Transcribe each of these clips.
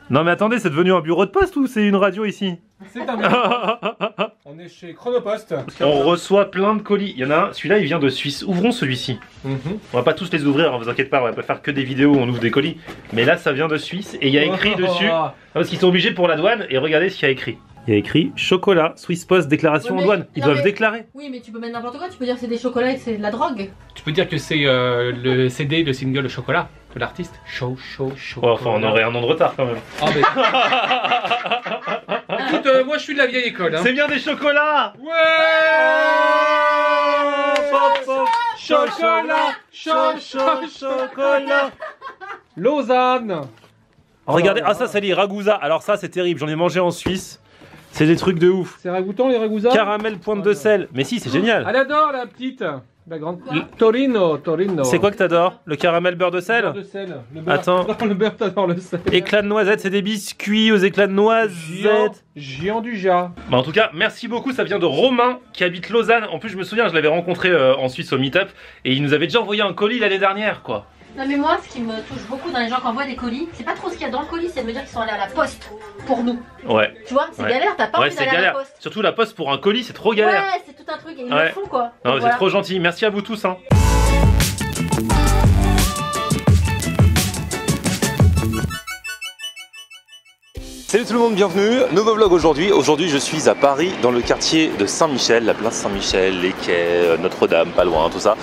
Non mais attendez, c'est devenu un bureau de poste ou c'est une radio ici? C'est un bureau. On est chez Chronopost. On reçoit plein de colis. Il y en a un, celui-là il vient de Suisse. Ouvrons celui-ci. On va pas tous les ouvrir, hein, vous inquiétez pas, on va pas faire que des vidéos où on ouvre des colis. Mais là ça vient de Suisse et il y a écrit dessus, parce qu'ils sont obligés pour la douane, et regardez ce qu'il y a écrit. Il y a écrit chocolat, Swiss Post, déclaration en douane. Ils doivent déclarer. Oui, mais tu peux mettre n'importe quoi, tu peux dire que c'est des chocolats et que c'est de la drogue. Tu peux dire que c'est le CD, le single Chocolat de l'artiste. Chaud. Oh, enfin, on aurait un an de retard quand même. Ah, mais... Écoute, moi je suis de la vieille école. Hein. C'est bien des chocolats. Ouais. Chocolat. Lausanne. Regardez, ah ça c'est les ragouzas. Alors ça c'est terrible, j'en ai mangé en Suisse. C'est des trucs de ouf. C'est ragoûtant les ragouzas. Caramel pointe de sel. Mais si, c'est génial. Elle adore la petite. La grande. Torino. C'est quoi que t'adores? Le caramel beurre de sel? Le beurre de sel. Le beurre. Attends. Le beurre, t'adores le sel. Éclats de noisettes, c'est des biscuits aux éclats de noisettes. Géant du Jas. Bah en tout cas, merci beaucoup, ça vient de Romain qui habite Lausanne. En plus, je me souviens, je l'avais rencontré en Suisse au meet-up et il nous avait déjà envoyé un colis l'année dernière, quoi. Non mais moi, ce qui me touche beaucoup dans les gens qui envoient des colis, c'est pas trop ce qu'il y a dans le colis, c'est de me dire qu'ils sont allés à la poste pour nous. Ouais. Tu vois, c'est galère, t'as pas envie d'aller à la poste. Surtout la poste pour un colis, c'est trop galère. Ouais, c'est tout un truc, et ils le font quoi. Non, c'est trop gentil, merci à vous tous. Hein. Salut tout le monde, bienvenue, nouveau vlog aujourd'hui. Aujourd'hui je suis à Paris, dans le quartier de Saint-Michel, la place Saint-Michel, les quais, Notre-Dame, pas loin, tout ça.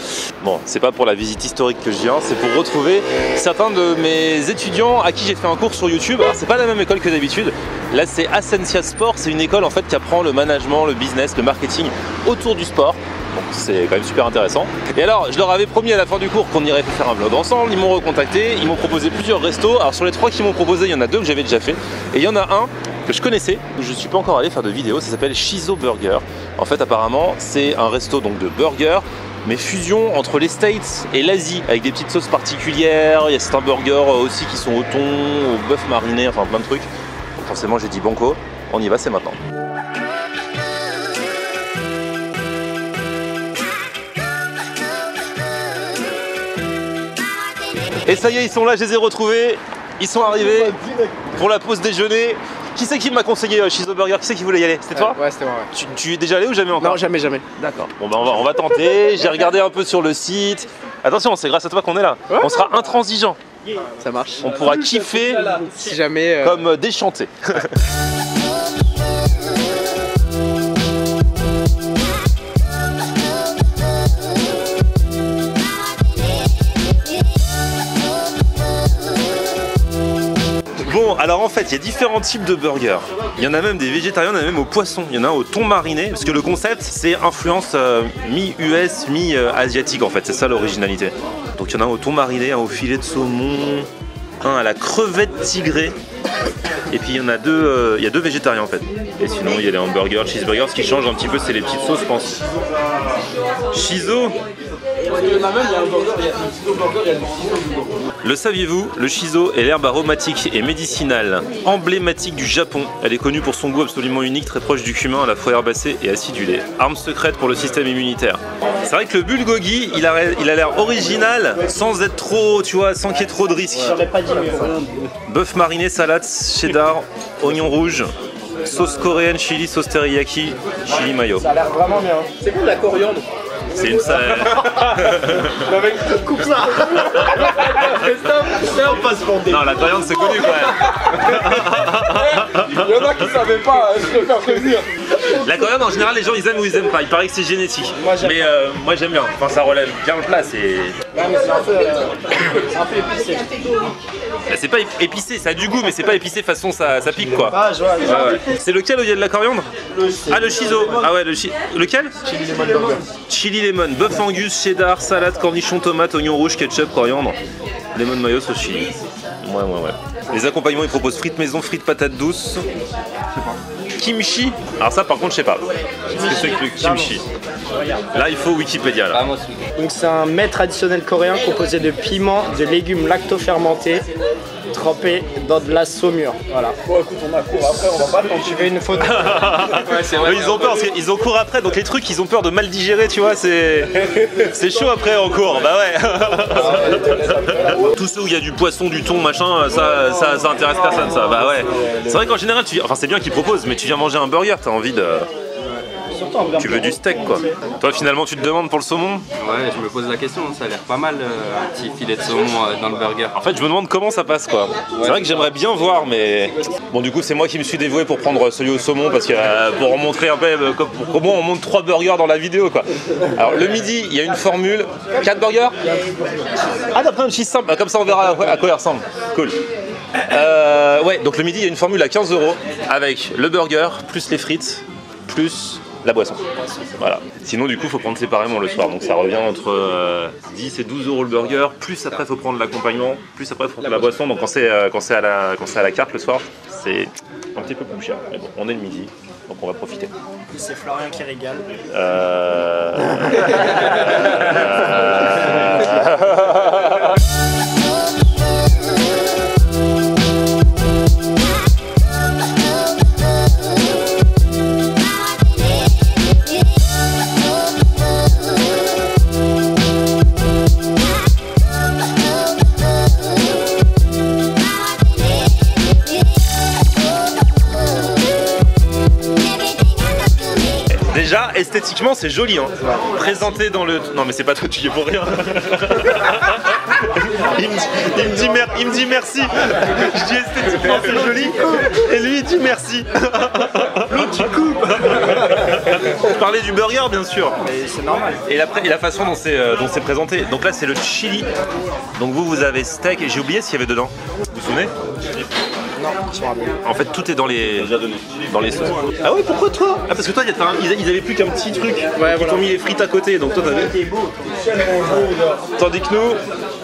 Bon, c'est pas pour la visite historique que je viens, c'est pour retrouver certains de mes étudiants à qui j'ai fait un cours sur YouTube. Alors c'est pas la même école que d'habitude, là c'est Ascensia Sport, c'est une école en fait qui apprend le management, le business, le marketing autour du sport. Donc c'est quand même super intéressant. Et alors, je leur avais promis à la fin du cours qu'on irait faire un vlog ensemble. Ils m'ont recontacté, ils m'ont proposé plusieurs restos. Alors sur les 3 qu'ils m'ont proposé, il y en a 2 que j'avais déjà fait. Et il y en a un que je connaissais, où je ne suis pas encore allé faire de vidéo. Ça s'appelle Shizo Burger. En fait, apparemment, c'est un resto donc de burgers, mais fusion entre les States et l'Asie, avec des petites sauces particulières. Il y a certains burgers aussi qui sont au thon, au bœuf mariné, enfin plein de trucs. Donc forcément, j'ai dit banco. On y va, c'est maintenant. Et ça y est, ils sont là, je les ai retrouvés. Ils sont arrivés pour la pause déjeuner. Qui c'est qui m'a conseillé Shizo Burger? Qui c'est qui voulait y aller? C'était toi? Ouais, c'était moi. Ouais. Tu es déjà allé ou jamais encore? Non, jamais. D'accord. Bon ben on va tenter. J'ai regardé un peu sur le site. Attention, c'est grâce à toi qu'on est là. Ouais, on sera intransigeant. Ça marche. On pourra kiffer si jamais comme déchanté. Bon, alors en fait, il y a différents types de burgers. Il y en a même des végétariens, il y en a même au poisson. Il y en a un au thon mariné, parce que le concept, c'est influence mi-US, mi-asiatique en fait. C'est ça l'originalité. Donc il y en a un au thon mariné, un au filet de saumon, un à la crevette tigrée. Et puis il y en a deux, il y a 2 végétariens en fait. Et sinon il y a les hamburgers, cheeseburgers. Ce qui change un petit peu, c'est les petites sauces, je pense. Shizo. Le saviez-vous, le shiso est l'herbe aromatique et médicinale emblématique du Japon. Elle est connue pour son goût absolument unique, très proche du cumin, à la fois herbacé et acidulé. Arme secrète pour le système immunitaire. C'est vrai que le bulgogi, il a l'air original sans être trop, tu vois, sans qu'il y ait trop de risques. Bœuf mariné, salade, cheddar, oignon rouge, sauce coréenne, chili, sauce teriyaki, chili mayo. Ça a l'air vraiment bien. C'est bon de la coriandre. C'est une salade. Le mec coupe ça. Non, la coriandre c'est connu quand même. Il y en a qui savaient pas, je préfère prévenir. La coriandre en général les gens ils aiment ou ils aiment pas. Il paraît que c'est génétique. Mais moi j'aime bien. Enfin ça relève bien le plat. C'est. Ouais, mais c'est un peu épicé. C'est pas épicé, ça a du goût mais c'est pas épicé façon ça pique quoi. Ah je vois. Ouais. C'est lequel où il y a de la coriandre? Ah le shiso. Ah ouais lequel? Chili lemon burger. Chili lemon, bœuf angus, cheddar, salade, cornichon, tomate, oignon rouge, ketchup, coriandre, lemon mayo, sauce chili. Ouais. Les accompagnements ils proposent frites maison, frites patates douces. Kimchi. Alors ça par contre je sais pas. Qu'est-ce que c'est que le kimchi? Là il faut Wikipédia là. Donc c'est un mets traditionnel coréen composé de piments, de légumes lacto-fermentés, trempé dans de la saumure. Voilà. Bon, écoute, on a cours après, on va pas t'en Tu veux une photo? Ouais, c'est vrai. Ils ont peur parce qu'ils ont cours après, donc les trucs, ils ont peur de mal digérer, tu vois. C'est chaud après en cours. Bah ouais. Tout ce où il y a du poisson, du thon, machin, ça intéresse personne, ça. Bah ouais. C'est vrai qu'en général, enfin, c'est bien qu'ils proposent, mais tu viens manger un burger, t'as envie de. Tu veux du steak quoi. Toi finalement tu te demandes pour le saumon? Ouais, je me pose la question, ça a l'air pas mal un petit filet de saumon dans le burger. En fait je me demande comment ça passe quoi. C'est vrai que j'aimerais bien voir mais... Bon du coup c'est moi qui me suis dévoué pour prendre celui au saumon parce que pour montrer un peu comment on monte 3 burgers dans la vidéo quoi. Alors le midi il y a une formule, 4 burgers? Ah t'as pris un cheese simple, comme ça on verra à quoi il ressemble. Cool. Ouais donc le midi il y a une formule à 15 € avec le burger, plus les frites, plus la boisson. Voilà. Sinon du coup faut prendre séparément le soir, donc ça revient entre 10 et 12 € le burger, plus après faut prendre l'accompagnement, plus après faut prendre la boisson, donc quand c'est à la carte le soir, c'est un petit peu plus cher. Mais bon, on est le midi, donc on va profiter. C'est Florian qui régale. Déjà, esthétiquement, c'est joli. Hein. Présenté dans le... Non, mais c'est pas toi, tu y es pour rien. il me dit merci. Je dis esthétiquement, c'est joli. Et lui, il dit merci. L'autre, tu coupes. Je parlais du burger, bien sûr. C'est normal. Et la façon dont c'est présenté. Donc là, c'est le chili. Donc vous avez steak. Et j'ai oublié ce qu'il y avait dedans. Vous vous souvenez? En fait, tout est dans les sauces. Ah ouais, pourquoi toi? Ah parce que toi, ils avaient plus qu'un petit truc. Ouais, ils t'ont mis les frites à côté, donc toi t'avais. Tandis que nous,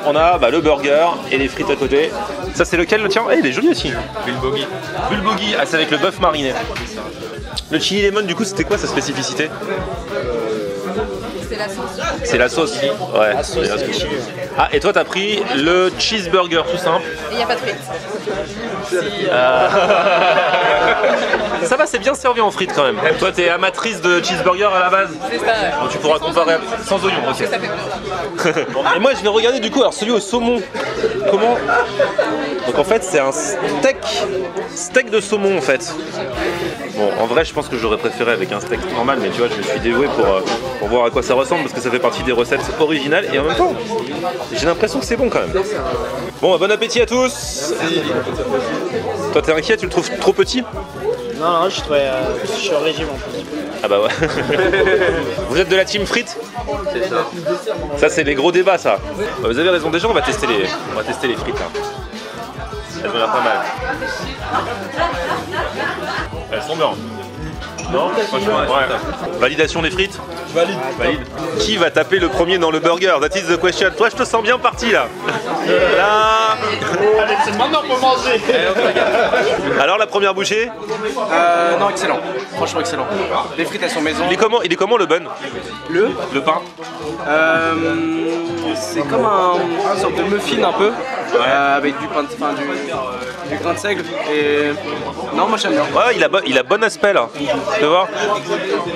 on a le burger et les frites à côté. Ça c'est lequel le tien? Eh, il est joli aussi. Bulgogi. Bulgogi, ah c'est avec le bœuf mariné. Le chili lemon, du coup, c'était quoi sa spécificité? C'est la sauce. C'est la sauce. Ouais. Ah, et toi, t'as pris le cheeseburger tout simple. Il n'y a pas de frites. Ça va, c'est bien servi en frites quand même. Toi, t'es amatrice de cheeseburger à la base? C'est ça, ouais. Donc, tu pourras comparer sans oignon. Ok. Ça fait plaisir. Et moi, je vais regarder du coup, alors celui au saumon. Comment? Donc en fait, c'est un steak de saumon en fait. Bon, en vrai, je pense que j'aurais préféré avec un steak normal, mais tu vois, je me suis dévoué pour voir à quoi ça ressemble parce que ça fait partie des recettes originales et en même temps, j'ai l'impression que c'est bon quand même. Bon, bon appétit à tous. Toi, t'es inquiet? Tu le trouves trop petit? Non, je suis au régime en plus. Ah bah ouais. Vous êtes de la team frites? C'est ça. Ça, c'est les gros débats, ça. Bah, vous avez raison. Déjà, on va tester les frites. Là. Elles ont l'air pas mal. Elles sont bien. Non, franchement, ouais. Validation des frites? Valide. Qui va taper le premier dans le burger? That is the question. Toi, je te sens bien parti là. Là. Allez, c'est maintenant qu'on peut manger. Alors, la première bouchée? Non, excellent. Franchement, excellent. Les frites, elles sont maison. Il est comment le bun? Le pain? C'est comme une sorte de muffin un peu. Avec du pain du grain de seigle. Et non, moi j'aime bien. Ouais, il a bon aspect là. Tu vois?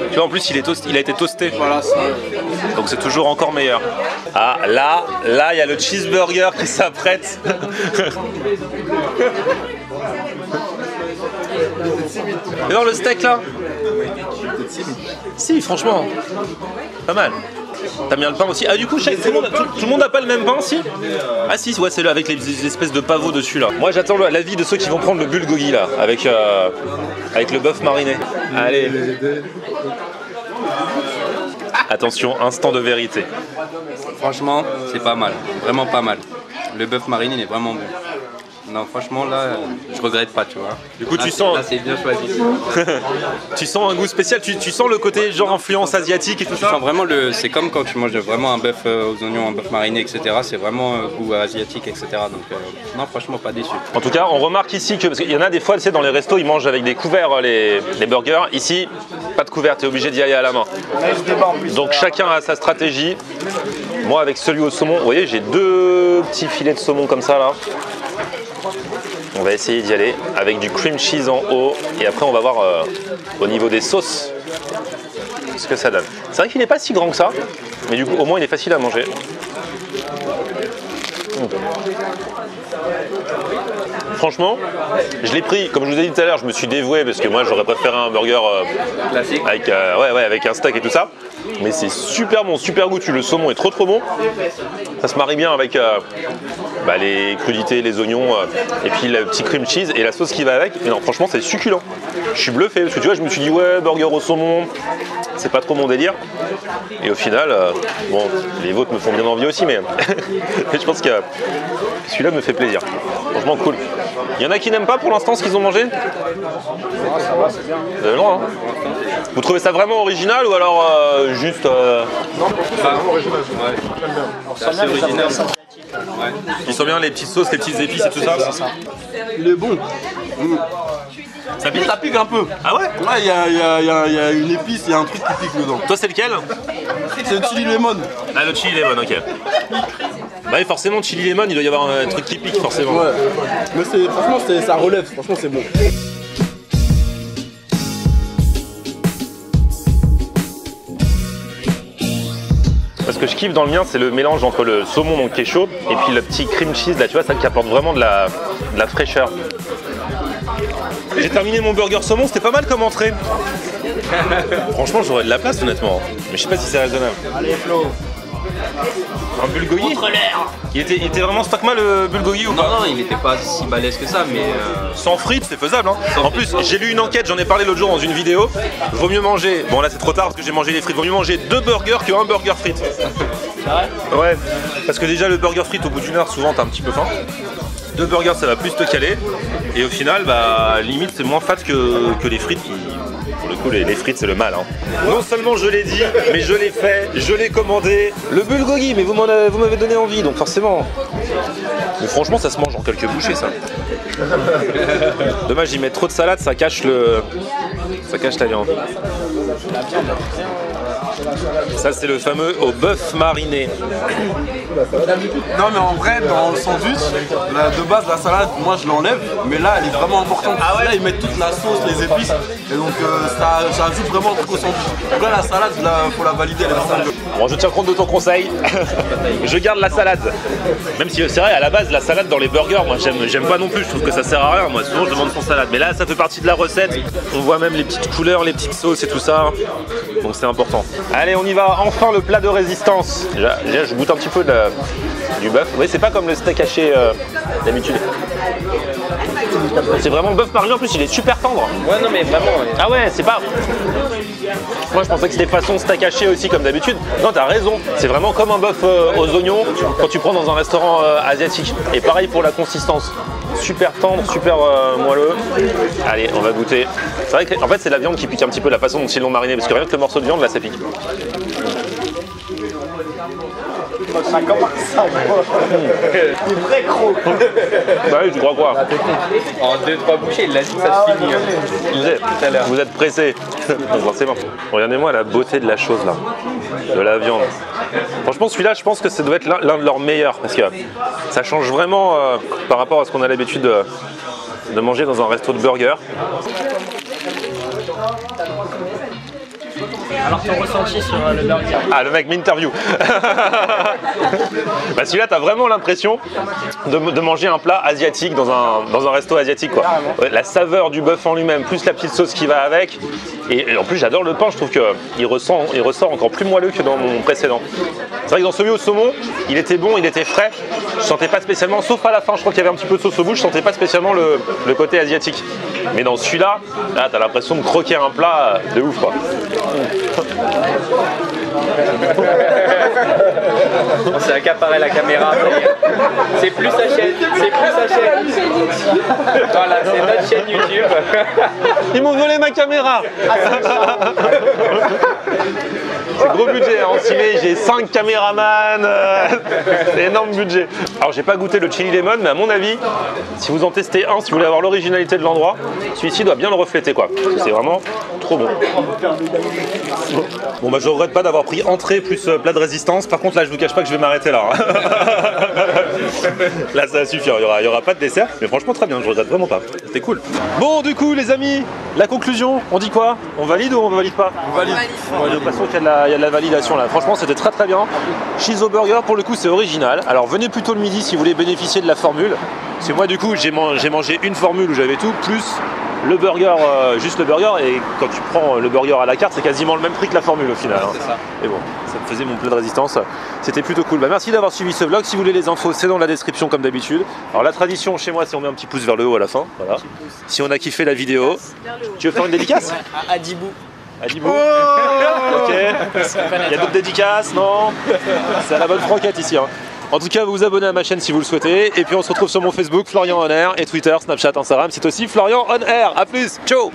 Tu vois, en plus, il a été toasté. Voilà, donc c'est toujours encore meilleur. Ah, là, il y a le cheeseburger qui s'apprête. Mais non, le steak là? Si, franchement, pas mal. T'as bien le pain aussi. Ah, du coup, tout le monde n'a pas le même pain, si? Ah, si, ouais, c'est là avec les espèces de pavots dessus là. Moi, j'attends l'avis de ceux qui vont prendre le bulgogi là, avec le bœuf mariné. Allez. Attention, instant de vérité. Franchement, c'est pas mal. Vraiment pas mal. Le bœuf mariné, il est vraiment bon. Non, franchement, là, je regrette pas, tu vois. Du coup, tu sens... Là, c'est bien choisi. Tu sens un goût spécial, tu sens le côté genre influence asiatique et tout ça? Tu sens vraiment c'est comme quand tu manges vraiment un bœuf aux oignons, un bœuf mariné, etc. C'est vraiment goût asiatique, etc. Donc, non, franchement, pas déçu. En tout cas, on remarque ici que, parce qu'il y en a des fois, tu sais, dans les restos, ils mangent avec des couverts les burgers. Ici, pas de couvert, t'es obligé d'y aller à la main. Donc, chacun a sa stratégie. Moi, avec celui au saumon, vous voyez, j'ai 2 petits filets de saumon comme ça, là. On va essayer d'y aller avec du cream cheese en haut et après on va voir au niveau des sauces ce que ça donne. C'est vrai qu'il n'est pas si grand que ça, mais du coup au moins il est facile à manger. Franchement, je l'ai pris, comme je vous ai dit tout à l'heure, je me suis dévoué parce que moi j'aurais préféré un burger Classique. avec, avec un steak et tout ça. Mais c'est super bon, super goûtu, le saumon est trop bon. Ça se marie bien avec les crudités, les oignons et puis le petit cream cheese et la sauce qui va avec. Et non, franchement c'est succulent. Je suis bluffé parce que tu vois, je me suis dit ouais, burger au saumon, c'est pas trop mon délire. Et au final, bon, les vôtres me font bien envie aussi, mais je pense que celui-là me fait plaisir. Franchement cool. Il y en a qui n'aiment pas pour l'instant ce qu'ils ont mangé? Ça va, c'est bien. Vous avez le droit, hein. Vous trouvez ça vraiment original ou alors juste... Non, pour c'est vraiment original. Ouais. J'aime bien. C'est assez original. Ils sont bien les petites sauces, les petites épices et tout ça. Il est bon. Ça pique? Ça pique un peu. Ah ouais? Ouais, il y a une épice, il y a un truc qui pique dedans. Toi c'est lequel? C'est le chili lemon. Ah, le chili lemon, ok. Bah oui, forcément, chili lemon, il doit y avoir un truc qui pique forcément. Ouais. Mais franchement, ça relève. Franchement, c'est bon. Ce que je kiffe dans le mien, c'est le mélange entre le saumon donc, qui est chaud et puis le petit cream cheese là, tu vois, ça qui apporte vraiment de la fraîcheur. J'ai terminé mon burger saumon, c'était pas mal comme entrée. Franchement, j'aurais de la place honnêtement, mais je sais pas si c'est raisonnable. Allez Flo. Un bulgogi? Il était vraiment stock mal le bulgogi ou pas? Non, il n'était pas si balèze que ça, mais... Sans frites, c'est faisable. Hein. En plus, j'ai lu une enquête, j'en ai parlé l'autre jour dans une vidéo. Vaut mieux manger, bon là c'est trop tard parce que j'ai mangé les frites, vaut mieux manger 2 burgers qu'un burger frites. C'est vrai? Ouais, parce que déjà le burger frites au bout d'une heure, souvent t'as un petit peu faim. 2 burgers ça va plus te caler. Et au final, bah limite c'est moins fat que les frites qui... Pour le coup, les frites, c'est le mal. Hein. Non seulement je l'ai dit, mais je l'ai fait, je l'ai commandé. Le bulgogi, mais vous m'avez donné envie, donc forcément. Mais franchement, ça se mange en quelques bouchées, ça. Dommage, ils mettent trop de salade, ça cache la viande. Ça, c'est le fameux au bœuf mariné. Non, mais en vrai, dans le sandwich, de base, la salade, moi je l'enlève, mais là, elle est vraiment importante. Ah ouais, là, ils mettent toute la sauce, les épices, et donc ça ajoute vraiment un truc au sandwich. Donc là, la salade, faut la valider, elle est vraiment bonne. Bon, je tiens compte de ton conseil. Je garde la salade. Même si c'est vrai, à la base, la salade dans les burgers, moi j'aime pas non plus. Je trouve que ça sert à rien. Moi, souvent, je demande sans salade. Mais là, ça fait partie de la recette. On voit même les petites couleurs, les petites sauces et tout ça. Donc c'est important. Allez, on y va. Enfin, le plat de résistance. Déjà, je goûte un petit peu du bœuf. Oui, c'est pas comme le steak haché d'habitude. C'est vraiment le bœuf mariné. En plus, il est super tendre. Ouais, non, mais vraiment. Ah ouais, c'est pas... Moi je pensais que c'était façon steak haché aussi comme d'habitude. Non, t'as raison, c'est vraiment comme un bœuf aux oignons quand tu prends dans un restaurant asiatique. Et pareil pour la consistance. Super tendre, super moelleux. Allez, on va goûter. C'est vrai qu'en fait c'est la viande qui pique un petit peu, la façon dont ils l'ont mariné, parce que rien que le morceau de viande là ça pique. Ça commence ça, c'est très gros. Bah oui, tu crois quoi? En 2-3 bouchées, il a dit que ça se finit. Vous êtes pressés. Forcément. Regardez-moi la beauté de la chose là. De la viande. Franchement celui-là je pense que ça doit être l'un de leurs meilleurs. Parce que ça change vraiment par rapport à ce qu'on a l'habitude de manger dans un resto de burger. Alors ton ressenti sur le burger? Ah, le mec m'interview. Bah celui-là, t'as vraiment l'impression de manger un plat asiatique dans un resto asiatique quoi. Ouais, la saveur du bœuf en lui-même, plus la petite sauce qui va avec. Et en plus, j'adore le pain. Je trouve qu'il ressort encore plus moelleux que dans mon précédent. C'est vrai que dans celui au saumon, il était bon, il était frais. Je sentais pas spécialement, sauf à la fin, je crois qu'il y avait un petit peu de sauce au bout. Je sentais pas spécialement le côté asiatique. Mais dans celui-là, là, t'as l'impression de croquer un plat de ouf quoi. On s'est accaparé la caméra. C'est plus sa chaîne. C'est plus sa chaîne. Voilà, c'est notre chaîne YouTube. Ils m'ont volé ma caméra. C'est gros budget, hein. En ciné, j'ai 5 caméramans, c'est énorme budget. Alors j'ai pas goûté le chili lemon, mais à mon avis, si vous en testez un, si vous voulez avoir l'originalité de l'endroit, celui-ci doit bien le refléter quoi. C'est vraiment trop bon. Bon bah je regrette pas d'avoir pris entrée plus plat de résistance. Par contre là je vous cache pas que je vais m'arrêter là. Là ça va suffire, il y aura pas de dessert, mais franchement très bien, je regrette vraiment pas. C'était cool. Bon du coup les amis, la conclusion, on dit quoi? On valide ou on valide pas? On valide. J'ai l'impression qu'il y a de la validation là. Franchement c'était très très bien. Shizo Burger pour le coup c'est original. Alors venez plutôt le midi si vous voulez bénéficier de la formule. Parce que moi du coup j'ai mangé une formule où j'avais tout, plus le burger, juste le burger, et quand tu prends le burger à la carte c'est quasiment le même prix que la formule au final. C'est ça. Et bon, ça me faisait mon plein de résistance. C'était plutôt cool. Bah, merci d'avoir suivi ce vlog. Si vous voulez les infos, c'est dans la description comme d'habitude. Alors la tradition chez moi c'est on met un petit pouce vers le haut à la fin. Voilà. Si on a kiffé la vidéo. Tu veux faire une dédicace? À Dibou. Adibou. Ok. Il y a d'autres dédicaces? Non. C'est à la bonne franquette ici. Hein. En tout cas, vous vous abonnez à ma chaîne si vous le souhaitez. Et puis on se retrouve sur mon Facebook, Florian On Air, et Twitter, Snapchat, Instagram. C'est aussi Florian On Air. A plus. Ciao.